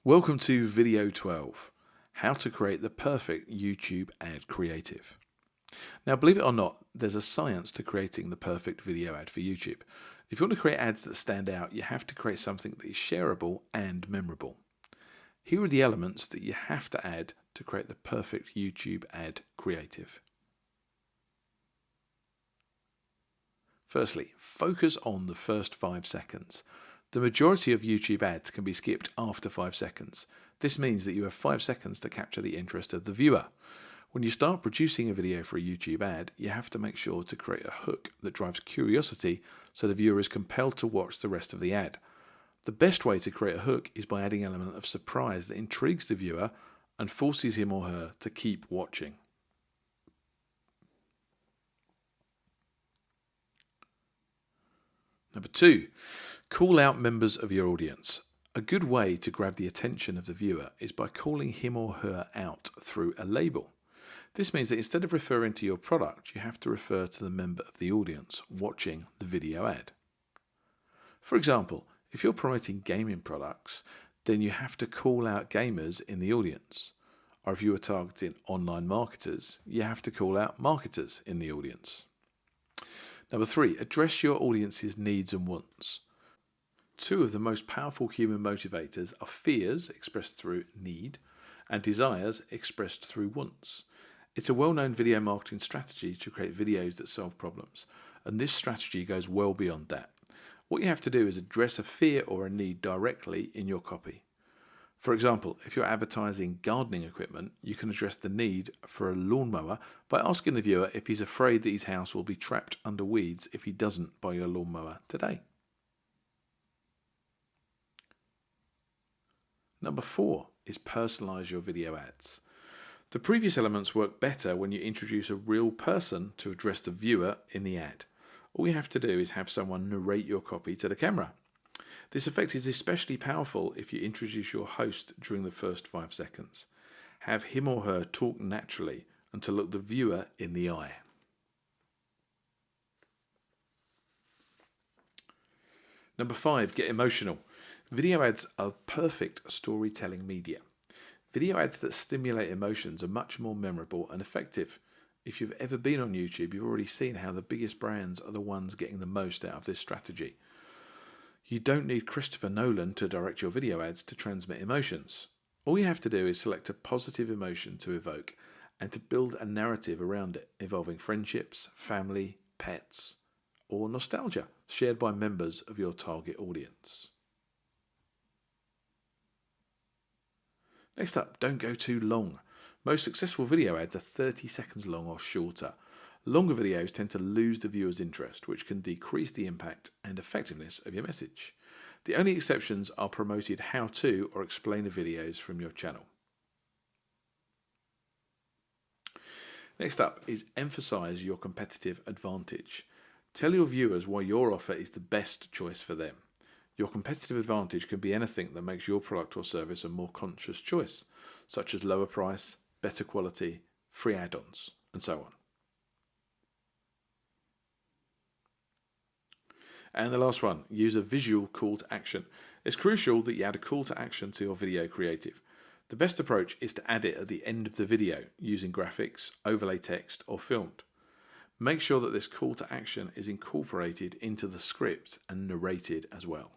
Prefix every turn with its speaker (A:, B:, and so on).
A: Welcome to video 12, how to create the perfect YouTube ad creative. Now, believe it or not, there's a science to creating the perfect video ad for YouTube. If you want to create ads that stand out, you have to create something that is shareable and memorable. Here are the elements that you have to add to create the perfect YouTube ad creative. Firstly, focus on the first 5 seconds. The majority of YouTube ads can be skipped after 5 seconds. This means that you have 5 seconds to capture the interest of the viewer. When you start producing a video for a YouTube ad, you have to make sure to create a hook that drives curiosity so the viewer is compelled to watch the rest of the ad. The best way to create a hook is by adding an element of surprise that intrigues the viewer and forces him or her to keep watching. Number 2, call out members of your audience. A good way to grab the attention of the viewer is by calling him or her out through a label. This means that instead of referring to your product, you have to refer to the member of the audience watching the video ad. For example, if you're promoting gaming products, then you have to call out gamers in the audience. Or if you are targeting online marketers, you have to call out marketers in the audience. Number 3, address your audience's needs and wants. 2 of the most powerful human motivators are fears, expressed through need, and desires, expressed through wants. It's a well-known video marketing strategy to create videos that solve problems, and this strategy goes well beyond that. What you have to do is address a fear or a need directly in your copy. For example, if you're advertising gardening equipment, you can address the need for a lawnmower by asking the viewer if he's afraid that his house will be trapped under weeds if he doesn't buy your lawnmower today. Number 4 is personalize your video ads. The previous elements work better when you introduce a real person to address the viewer in the ad. All you have to do is have someone narrate your copy to the camera. This effect is especially powerful if you introduce your host during the first 5 seconds. Have him or her talk naturally and to look the viewer in the eye. Number 5, get emotional. Video ads are perfect storytelling media. Video ads that stimulate emotions are much more memorable and effective. If you've ever been on YouTube, you've already seen how the biggest brands are the ones getting the most out of this strategy. You don't need Christopher Nolan to direct your video ads to transmit emotions. All you have to do is select a positive emotion to evoke and to build a narrative around it involving friendships, family, pets, or nostalgia shared by members of your target audience. Next up, don't go too long. Most successful video ads are 30 seconds long or shorter. Longer videos tend to lose the viewer's interest, which can decrease the impact and effectiveness of your message. The only exceptions are promoted how-to or explainer videos from your channel. Next up is emphasize your competitive advantage. Tell your viewers why your offer is the best choice for them. Your competitive advantage can be anything that makes your product or service a more conscious choice, such as lower price, better quality, free add-ons, and so on. And the last one, use a visual call to action. It's crucial that you add a call to action to your video creative. The best approach is to add it at the end of the video using graphics, overlay text, or filmed. Make sure that this call to action is incorporated into the script and narrated as well.